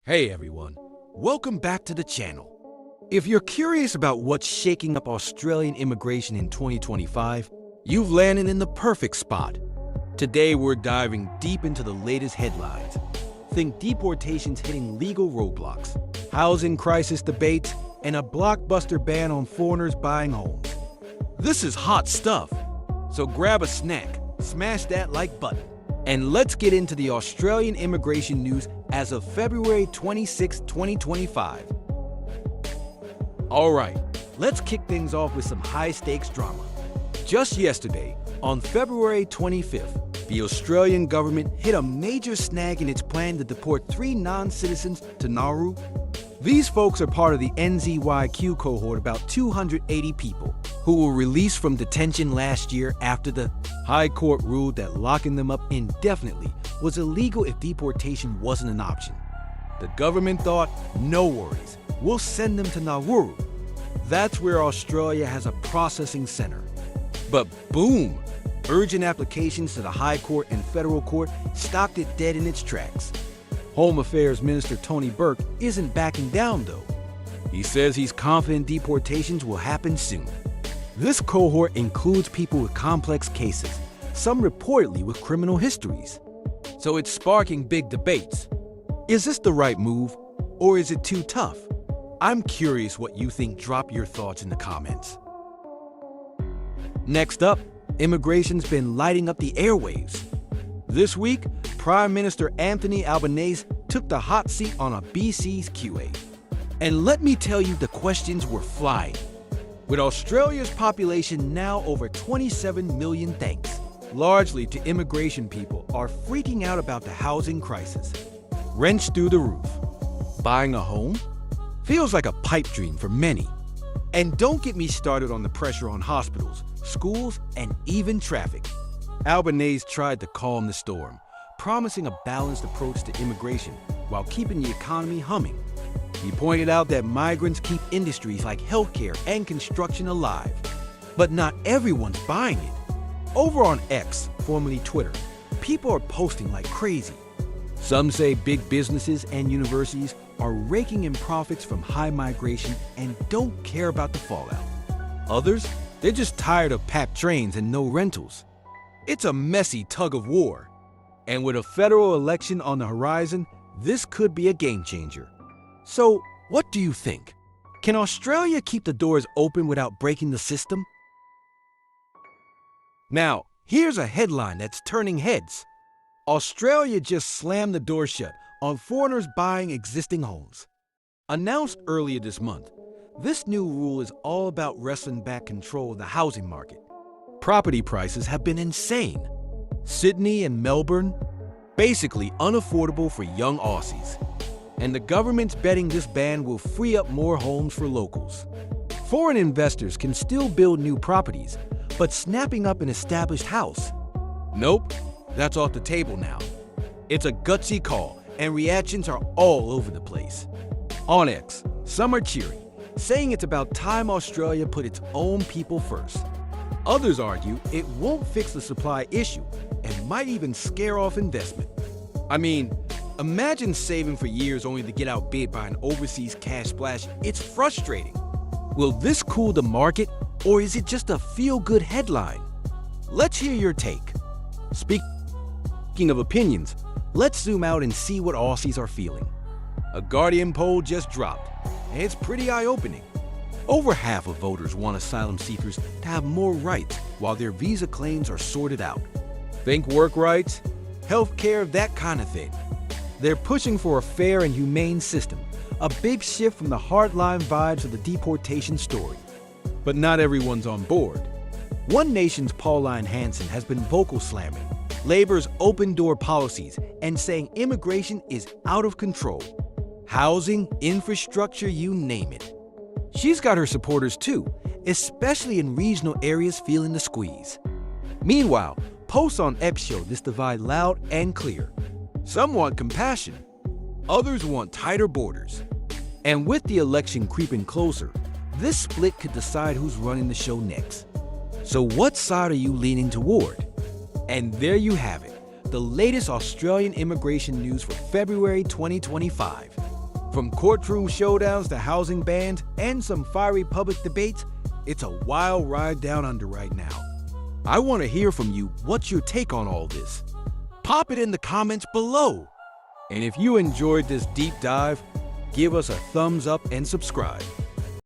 Hey everyone, welcome back to the channel. If you're curious about what's shaking up Australian immigration in 2025, you've landed in the perfect spot. Today we're diving deep into the latest headlines. Think deportations hitting legal roadblocks, housing crisis debates, and a blockbuster ban on foreigners buying homes. This is hot stuff, so grab a snack, smash that like button, and let's get into the Australian immigration news as of February 26, 2025. All right, let's kick things off with some high-stakes drama. Just yesterday, on February 25th, the Australian government hit a major snag in its plan to deport 3 non-citizens to Nauru. These folks are part of the NZYQ cohort, about 280 people, who were released from detention last year after the High Court ruled that locking them up indefinitely was illegal if deportation wasn't an option. The government thought, no worries, we'll send them to Nauru. That's where Australia has a processing center. But boom, urgent applications to the High Court and Federal Court stopped it dead in its tracks. Home Affairs Minister Tony Burke isn't backing down though. He says he's confident deportations will happen soon. This cohort includes people with complex cases, some reportedly with criminal histories. So it's sparking big debates. Is this the right move, or is it too tough? I'm curious what you think. Drop your thoughts in the comments. Next up, immigration's been lighting up the airwaves. This week, Prime Minister Anthony Albanese took the hot seat on a BC's QA. And let me tell you, the questions were flying. With Australia's population now over 27 million, thanks largely to immigration, people are freaking out about the housing crisis. Rents through the roof. Buying a home? Feels like a pipe dream for many. And don't get me started on the pressure on hospitals, schools, and even traffic. Albanese tried to calm the storm, promising a balanced approach to immigration while keeping the economy humming. He pointed out that migrants keep industries like healthcare and construction alive. But not everyone's buying it. Over on X, formerly Twitter, people are posting like crazy. Some say big businesses and universities are raking in profits from high migration and don't care about the fallout. Others, they're just tired of packed trains and no rentals. It's a messy tug of war. And with a federal election on the horizon, this could be a game changer. So, what do you think? Can Australia keep the doors open without breaking the system? Now, here's a headline that's turning heads. Australia just slammed the door shut on foreigners buying existing homes. Announced earlier this month, this new rule is all about wresting back control of the housing market. Property prices have been insane. Sydney and Melbourne, basically unaffordable for young Aussies. And the government's betting this ban will free up more homes for locals. Foreign investors can still build new properties, but snapping up an established house? Nope, that's off the table now. It's a gutsy call, and reactions are all over the place. On X, some are cheering, saying it's about time Australia put its own people first. Others argue it won't fix the supply issue and might even scare off investment. I mean, imagine saving for years only to get outbid by an overseas cash splash. It's frustrating. Will this cool the market, or is it just a feel-good headline? Let's hear your take. Speaking of opinions, let's zoom out and see what Aussies are feeling. A Guardian poll just dropped, and it's pretty eye-opening. Over half of voters want asylum seekers to have more rights while their visa claims are sorted out. Think work rights, health care, that kind of thing. They're pushing for a fair and humane system, a big shift from the hardline vibes of the deportation story. But not everyone's on board. One Nation's Pauline Hanson has been vocal slamming Labor's open-door policies and saying immigration is out of control. Housing, infrastructure, you name it. She's got her supporters too, especially in regional areas feeling the squeeze. Meanwhile, posts on X show this divide loud and clear. Some want compassion, others want tighter borders. And with the election creeping closer, this split could decide who's running the show next. So what side are you leaning toward? And there you have it, the latest Australian immigration news for February 2025. From courtroom showdowns to housing bans and some fiery public debates, it's a wild ride down under right now. I want to hear from you. What's your take on all this? Pop it in the comments below. And if you enjoyed this deep dive, give us a thumbs up and subscribe.